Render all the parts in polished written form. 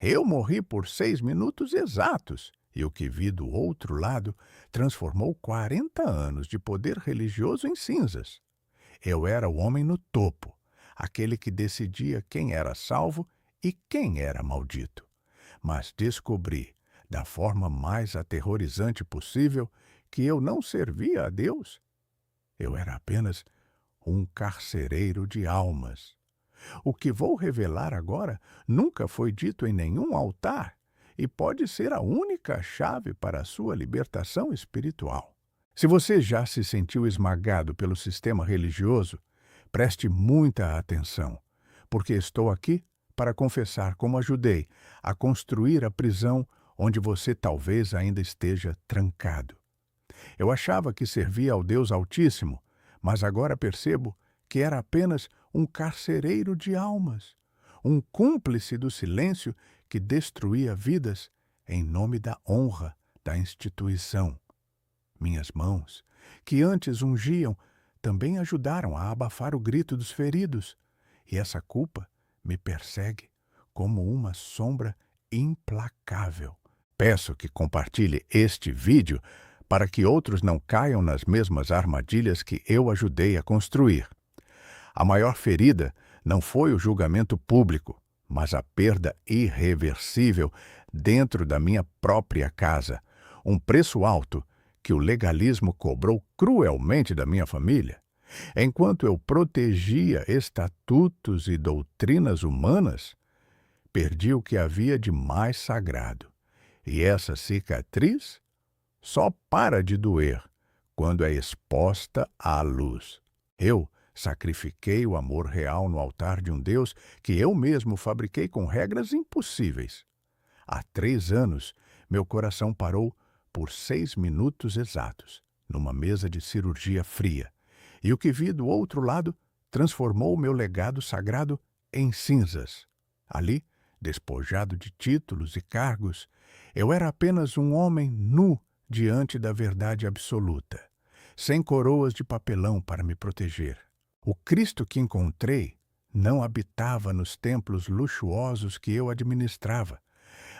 Eu morri por 6 minutos exatos, e o que vi do outro lado transformou 40 anos de poder religioso em cinzas. Eu era o homem no topo, aquele que decidia quem era salvo e quem era maldito. Mas descobri, da forma mais aterrorizante possível, que eu não servia a Deus. Eu era apenas um carcereiro de almas. O que vou revelar agora nunca foi dito em nenhum altar e pode ser a única chave para a sua libertação espiritual. Se você já se sentiu esmagado pelo sistema religioso, preste muita atenção, porque estou aqui para confessar como ajudei a construir a prisão onde você talvez ainda esteja trancado. Eu achava que servia ao Deus Altíssimo, mas agora percebo que era apenas um carcereiro de almas, um cúmplice do silêncio que destruía vidas em nome da honra da instituição. Minhas mãos, que antes ungiam, também ajudaram a abafar o grito dos feridos, e essa culpa me persegue como uma sombra implacável. Peço que compartilhe este vídeo para que outros não caiam nas mesmas armadilhas que eu ajudei a construir. A maior ferida não foi o julgamento público, mas a perda irreversível dentro da minha própria casa, um preço alto que o legalismo cobrou cruelmente da minha família. Enquanto eu protegia estatutos e doutrinas humanas, perdi o que havia de mais sagrado. E essa cicatriz só para de doer quando é exposta à luz. Eu sacrifiquei o amor real no altar de um Deus que eu mesmo fabriquei com regras impossíveis. Há 3 anos, meu coração parou por 6 minutos exatos, numa mesa de cirurgia fria, e o que vi do outro lado transformou o meu legado sagrado em cinzas. Ali, despojado de títulos e cargos, eu era apenas um homem nu diante da verdade absoluta, sem coroas de papelão para me proteger. O Cristo que encontrei não habitava nos templos luxuosos que eu administrava,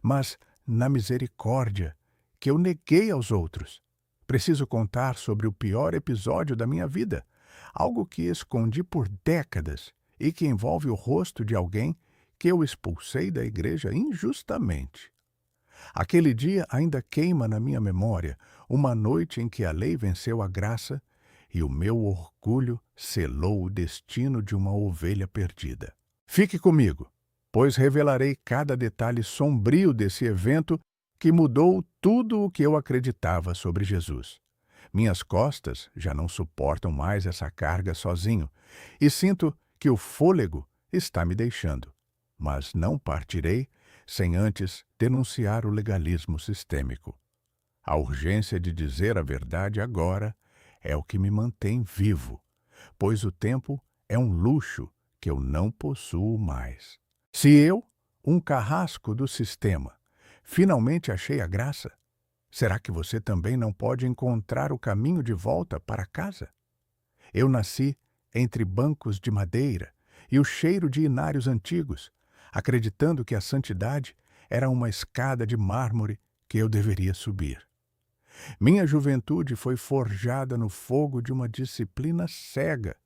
mas na misericórdia que eu neguei aos outros. Preciso contar sobre o pior episódio da minha vida, algo que escondi por décadas e que envolve o rosto de alguém que eu expulsei da igreja injustamente. Aquele dia ainda queima na minha memória, uma noite em que a lei venceu a graça e o meu orgulho selou o destino de uma ovelha perdida. Fique comigo, pois revelarei cada detalhe sombrio desse evento que mudou tudo o que eu acreditava sobre Jesus. Minhas costas já não suportam mais essa carga sozinho e sinto que o fôlego está me deixando. Mas não partirei sem antes denunciar o legalismo sistêmico. A urgência de dizer a verdade agora é o que me mantém vivo, pois o tempo é um luxo que eu não possuo mais. Se eu, um carrasco do sistema, finalmente achei a graça, será que você também não pode encontrar o caminho de volta para casa? Eu nasci entre bancos de madeira e o cheiro de inários antigos, acreditando que a santidade era uma escada de mármore que eu deveria subir. Minha juventude foi forjada no fogo de uma disciplina cega,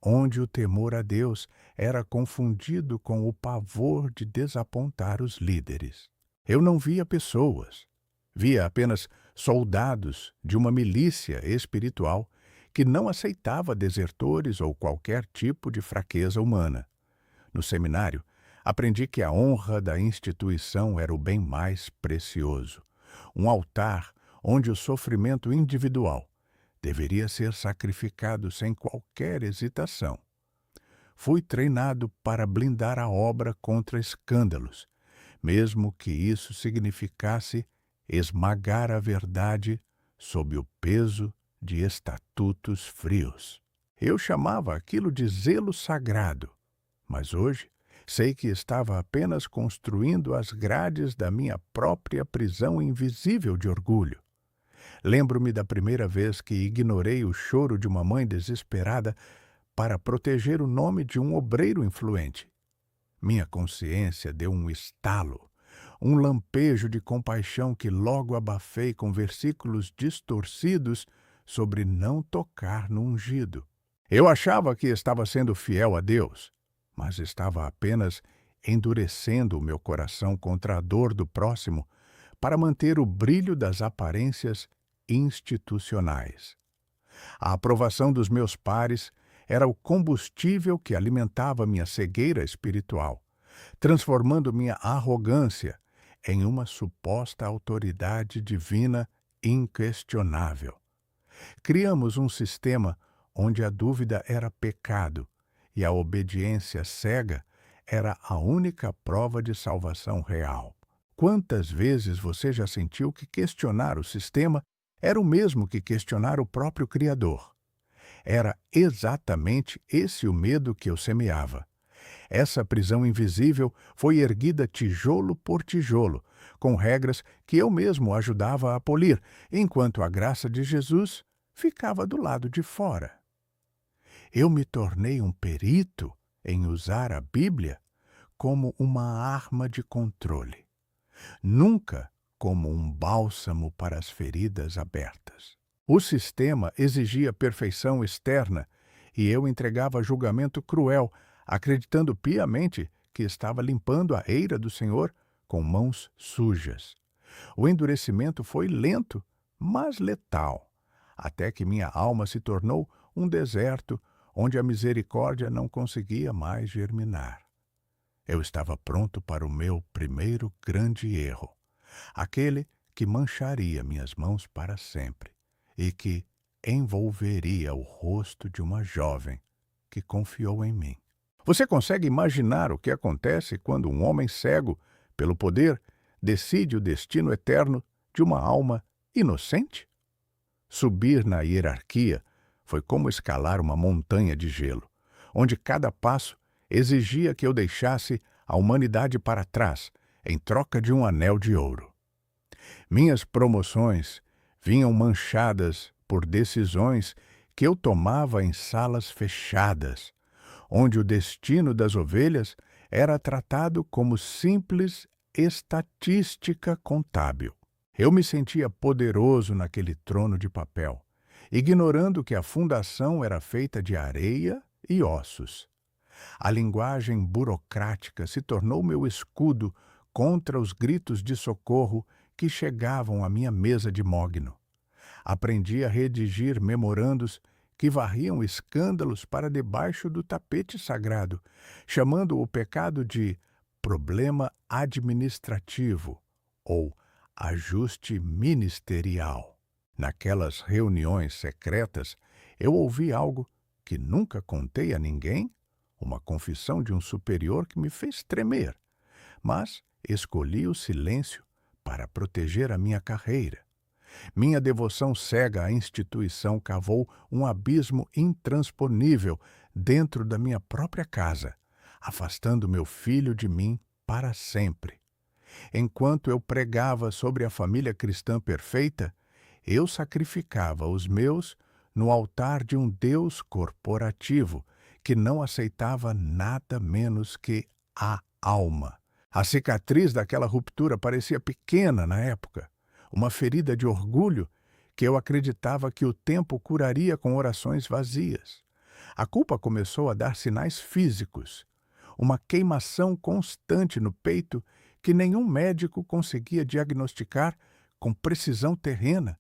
onde o temor a Deus era confundido com o pavor de desapontar os líderes. Eu não via pessoas, via apenas soldados de uma milícia espiritual que não aceitava desertores ou qualquer tipo de fraqueza humana. No seminário, aprendi que a honra da instituição era o bem mais precioso, um altar onde o sofrimento individual deveria ser sacrificado sem qualquer hesitação. Fui treinado para blindar a obra contra escândalos, mesmo que isso significasse esmagar a verdade sob o peso de estatutos frios. Eu chamava aquilo de zelo sagrado, mas hoje sei que estava apenas construindo as grades da minha própria prisão invisível de orgulho. Lembro-me da primeira vez que ignorei o choro de uma mãe desesperada para proteger o nome de um obreiro influente. Minha consciência deu um estalo um lampejo de compaixão que logo abafei com versículos distorcidos sobre não tocar no ungido. Eu achava que estava sendo fiel a Deus, mas estava apenas endurecendo o meu coração contra a dor do próximo para manter o brilho das aparências institucionais. A aprovação dos meus pares era o combustível que alimentava minha cegueira espiritual, transformando minha arrogância em uma suposta autoridade divina inquestionável. Criamos um sistema onde a dúvida era pecado e a obediência cega era a única prova de salvação real. Quantas vezes você já sentiu que questionar o sistema era o mesmo que questionar o próprio Criador? Era exatamente esse o medo que eu semeava. Essa prisão invisível foi erguida tijolo por tijolo, com regras que eu mesmo ajudava a polir, enquanto a graça de Jesus ficava do lado de fora. Eu me tornei um perito em usar a Bíblia como uma arma de controle, nunca como um bálsamo para as feridas abertas. O sistema exigia perfeição externa e eu entregava julgamento cruel, acreditando piamente que estava limpando a eira do Senhor com mãos sujas. O endurecimento foi lento, mas letal, até que minha alma se tornou um deserto onde a misericórdia não conseguia mais germinar. Eu estava pronto para o meu primeiro grande erro, aquele que mancharia minhas mãos para sempre e que envolveria o rosto de uma jovem que confiou em mim. Você consegue imaginar o que acontece quando um homem cego, pelo poder, decide o destino eterno de uma alma inocente? Subir na hierarquia foi como escalar uma montanha de gelo, onde cada passo exigia que eu deixasse a humanidade para trás, em troca de um anel de ouro. Minhas promoções vinham manchadas por decisões que eu tomava em salas fechadas, onde o destino das ovelhas era tratado como simples estatística contábil. Eu me sentia poderoso naquele trono de papel, ignorando que a fundação era feita de areia e ossos. A linguagem burocrática se tornou meu escudo contra os gritos de socorro que chegavam à minha mesa de mogno. Aprendi a redigir memorandos que varriam escândalos para debaixo do tapete sagrado, chamando o pecado de problema administrativo ou ajuste ministerial. Naquelas reuniões secretas, eu ouvi algo que nunca contei a ninguém, uma confissão de um superior que me fez tremer, mas escolhi o silêncio para proteger a minha carreira. Minha devoção cega à instituição cavou um abismo intransponível dentro da minha própria casa, afastando meu filho de mim para sempre. Enquanto eu pregava sobre a família cristã perfeita, eu sacrificava os meus no altar de um Deus corporativo que não aceitava nada menos que a alma. A cicatriz daquela ruptura parecia pequena na época, uma ferida de orgulho que eu acreditava que o tempo curaria com orações vazias. A culpa começou a dar sinais físicos, uma queimação constante no peito que nenhum médico conseguia diagnosticar com precisão terrena.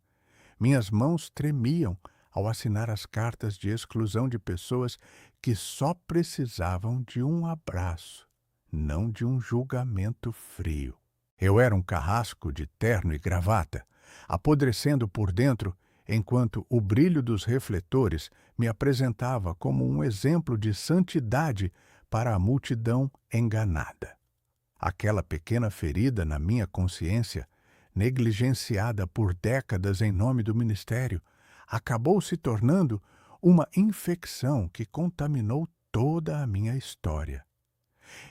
Minhas mãos tremiam ao assinar as cartas de exclusão de pessoas que só precisavam de um abraço, não de um julgamento frio. Eu era um carrasco de terno e gravata, apodrecendo por dentro, enquanto o brilho dos refletores me apresentava como um exemplo de santidade para a multidão enganada. Aquela pequena ferida na minha consciência, negligenciada por décadas em nome do ministério, acabou se tornando uma infecção que contaminou toda a minha história.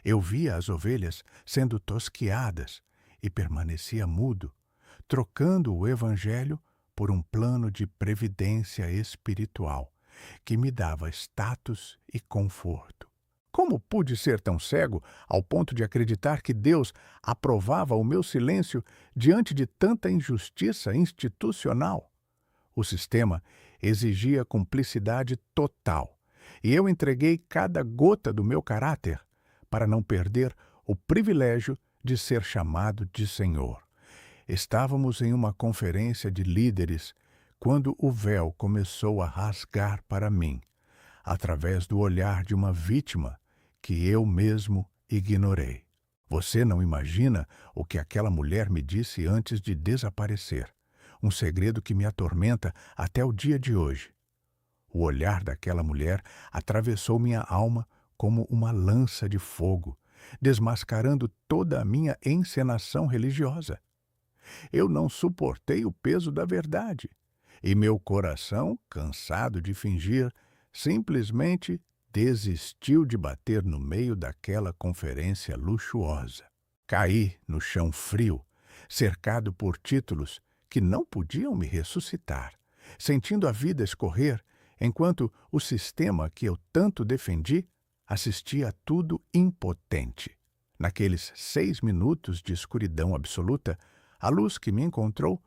Eu via as ovelhas sendo tosquiadas e permanecia mudo, trocando o evangelho por um plano de previdência espiritual que me dava status e conforto. Como pude ser tão cego ao ponto de acreditar que Deus aprovava o meu silêncio diante de tanta injustiça institucional? O sistema exigia cumplicidade total, e eu entreguei cada gota do meu caráter para não perder o privilégio de ser chamado de Senhor. Estávamos em uma conferência de líderes quando o véu começou a rasgar para mim, através do olhar de uma vítima que eu mesmo ignorei. Você não imagina o que aquela mulher me disse antes de desaparecer. Um segredo que me atormenta até o dia de hoje. O olhar daquela mulher atravessou minha alma como uma lança de fogo, desmascarando toda a minha encenação religiosa. Eu não suportei o peso da verdade, e meu coração, cansado de fingir, simplesmente desistiu de bater no meio daquela conferência luxuosa. Caí no chão frio, cercado por títulos que não podiam me ressuscitar, sentindo a vida escorrer, enquanto o sistema que eu tanto defendi assistia a tudo impotente. Naqueles 6 minutos de escuridão absoluta, a luz que me encontrou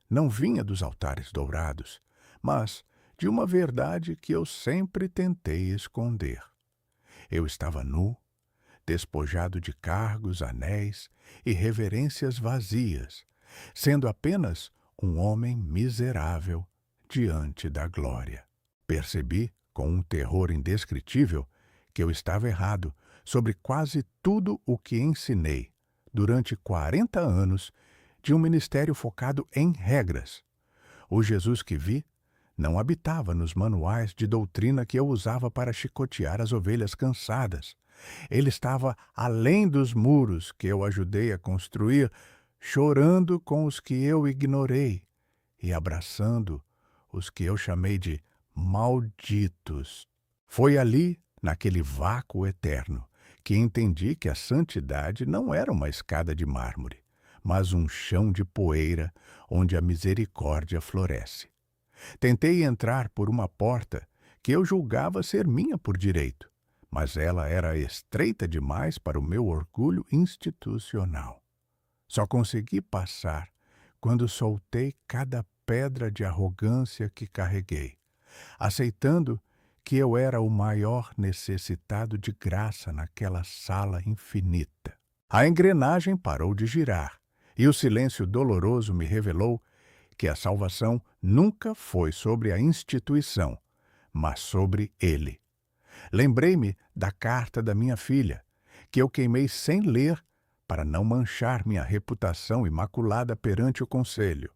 não vinha dos altares dourados, mas de uma verdade que eu sempre tentei esconder. Eu estava nu, despojado de cargos, anéis e reverências vazias, sendo apenas um homem miserável diante da glória. Percebi, com um terror indescritível, que eu estava errado sobre quase tudo o que ensinei durante 40 anos de um ministério focado em regras. O Jesus que vi não habitava nos manuais de doutrina que eu usava para chicotear as ovelhas cansadas. Ele estava além dos muros que eu ajudei a construir, chorando com os que eu ignorei e abraçando os que eu chamei de malditos. Foi ali, naquele vácuo eterno, que entendi que a santidade não era uma escada de mármore, mas um chão de poeira onde a misericórdia floresce. Tentei entrar por uma porta que eu julgava ser minha por direito, mas ela era estreita demais para o meu orgulho institucional. Só consegui passar quando soltei cada pedra de arrogância que carreguei, aceitando que eu era o maior necessitado de graça naquela sala infinita. A engrenagem parou de girar, e o silêncio doloroso me revelou que a salvação nunca foi sobre a instituição, mas sobre ele. Lembrei-me da carta da minha filha, que eu queimei sem ler para não manchar minha reputação imaculada perante o conselho.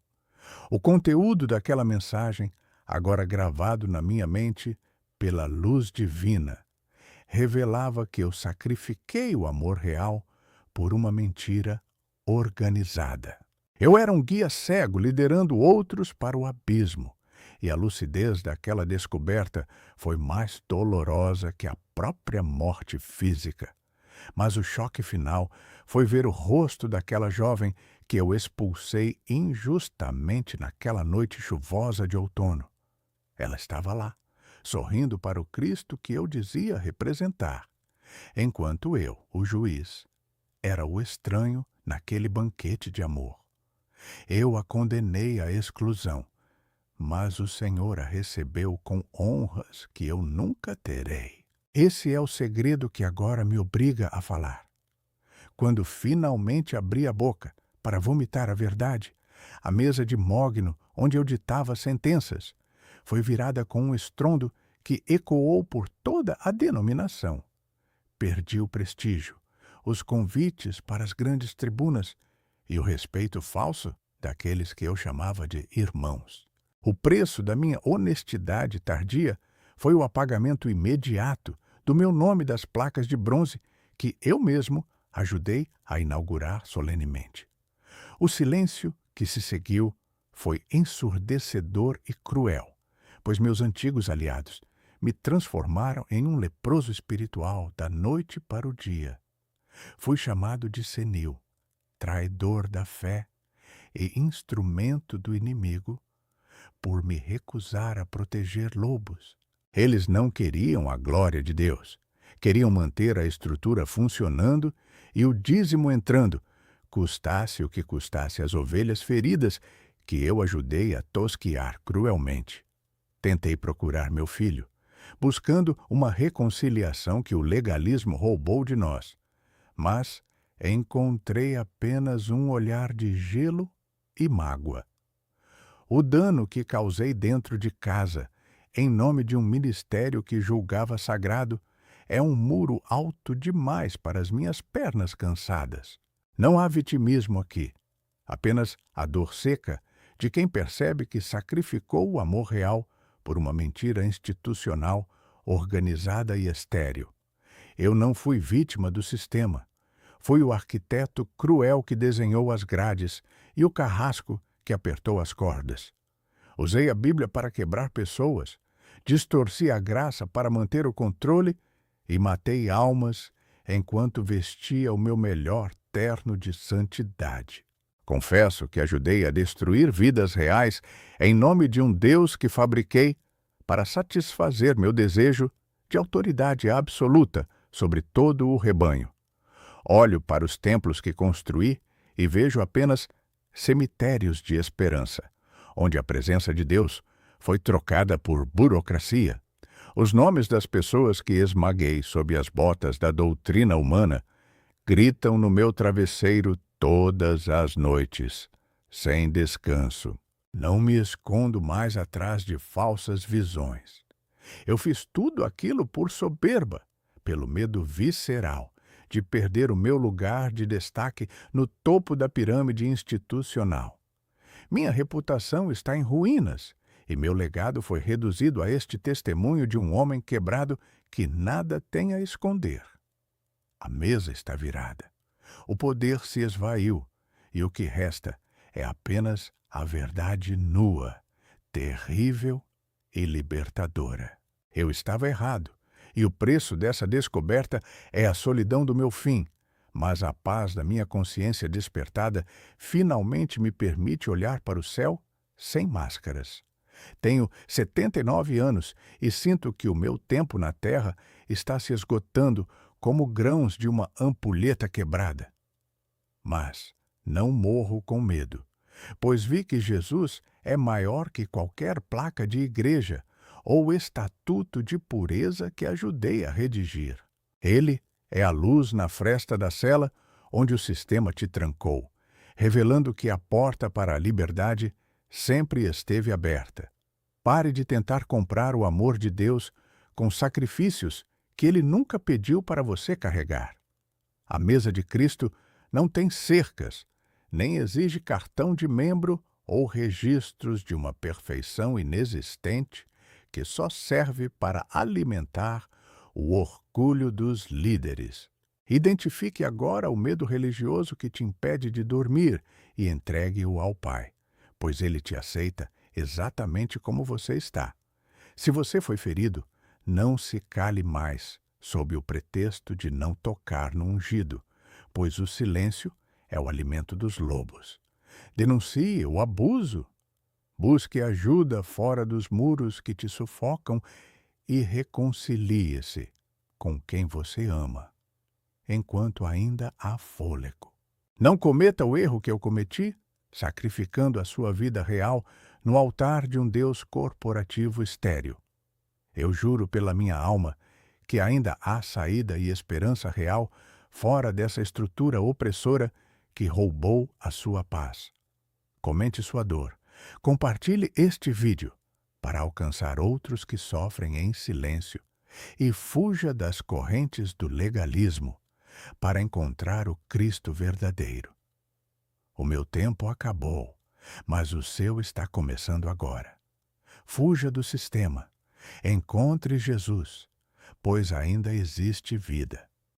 O conteúdo daquela mensagem, agora gravado na minha mente pela luz divina, revelava que eu sacrifiquei o amor real por uma mentira organizada. Eu era um guia cego liderando outros para o abismo, e a lucidez daquela descoberta foi mais dolorosa que a própria morte física. Mas o choque final foi ver o rosto daquela jovem que eu expulsei injustamente naquela noite chuvosa de outono. Ela estava lá, sorrindo para o Cristo que eu dizia representar, enquanto eu, o juiz, era o estranho naquele banquete de amor. Eu a condenei à exclusão, mas o Senhor a recebeu com honras que eu nunca terei. Esse é o segredo que agora me obriga a falar. Quando finalmente abri a boca para vomitar a verdade, a mesa de mogno onde eu ditava sentenças foi virada com um estrondo que ecoou por toda a denominação. Perdi o prestígio, os convites para as grandes tribunas e o respeito falso daqueles que eu chamava de irmãos. O preço da minha honestidade tardia foi o apagamento imediato do meu nome das placas de bronze que eu mesmo ajudei a inaugurar solenemente. O silêncio que se seguiu foi ensurdecedor e cruel, pois meus antigos aliados me transformaram em um leproso espiritual da noite para o dia. Fui chamado de senil, traidor da fé e instrumento do inimigo por me recusar a proteger lobos. Eles não queriam a glória de Deus, Queriam manter a estrutura funcionando e o dízimo entrando, custasse o que custasse as ovelhas feridas que eu ajudei a tosquiar cruelmente. Tentei procurar meu filho, buscando uma reconciliação que o legalismo roubou de nós, mas encontrei apenas um olhar de gelo e mágoa. O dano que causei dentro de casa, em nome de um ministério que julgava sagrado, é um muro alto demais para as minhas pernas cansadas. Não há vitimismo aqui, apenas a dor seca de quem percebe que sacrificou o amor real por uma mentira institucional, organizada e estéril. Eu não fui vítima do sistema. Fui o arquiteto cruel que desenhou as grades e o carrasco que apertou as cordas. Usei a Bíblia para quebrar pessoas, distorci a graça para manter o controle e matei almas enquanto vestia o meu melhor terno de santidade. Confesso que ajudei a destruir vidas reais em nome de um Deus que fabriquei para satisfazer meu desejo de autoridade absoluta sobre todo o rebanho. Olho para os templos que construí e vejo apenas cemitérios de esperança, onde a presença de Deus foi trocada por burocracia. Os nomes das pessoas que esmaguei sob as botas da doutrina humana gritam no meu travesseiro todas as noites, sem descanso. Não me escondo mais atrás de falsas visões. Eu fiz tudo aquilo por soberba, pelo medo visceral de perder o meu lugar de destaque no topo da pirâmide institucional. Minha reputação está em ruínas e meu legado foi reduzido a este testemunho de um homem quebrado que nada tem a esconder. A mesa está virada. O poder se esvaiu e o que resta é apenas a verdade nua, terrível e libertadora. Eu estava errado, e o preço dessa descoberta é a solidão do meu fim, mas a paz da minha consciência despertada finalmente me permite olhar para o céu sem máscaras. Tenho 79 anos e sinto que o meu tempo na Terra está se esgotando como grãos de uma ampulheta quebrada. Mas não morro com medo, pois vi que Jesus é maior que qualquer placa de igreja ou estatuto de pureza que ajudei a redigir. Ele é a luz na fresta da cela onde o sistema te trancou, revelando que a porta para a liberdade sempre esteve aberta. Pare de tentar comprar o amor de Deus com sacrifícios que Ele nunca pediu para você carregar. A mesa de Cristo não tem cercas, nem exige cartão de membro ou registros de uma perfeição inexistente que só serve para alimentar o orgulho dos líderes. Identifique agora o medo religioso que te impede de dormir e entregue-o ao Pai, pois Ele te aceita exatamente como você está. Se você foi ferido, não se cale mais, sob o pretexto de não tocar no ungido, pois o silêncio é o alimento dos lobos. Denuncie o abuso. Busque ajuda fora dos muros que te sufocam e reconcilie-se com quem você ama, enquanto ainda há fôlego. Não cometa o erro que eu cometi, sacrificando a sua vida real no altar de um Deus corporativo estéril. Eu juro pela minha alma que ainda há saída e esperança real fora dessa estrutura opressora que roubou a sua paz. Comente sua dor. Compartilhe este vídeo para alcançar outros que sofrem em silêncio e fuja das correntes do legalismo para encontrar o Cristo verdadeiro. O meu tempo acabou, mas o seu está começando agora. Fuja do sistema. Encontre Jesus, pois ainda existe vida.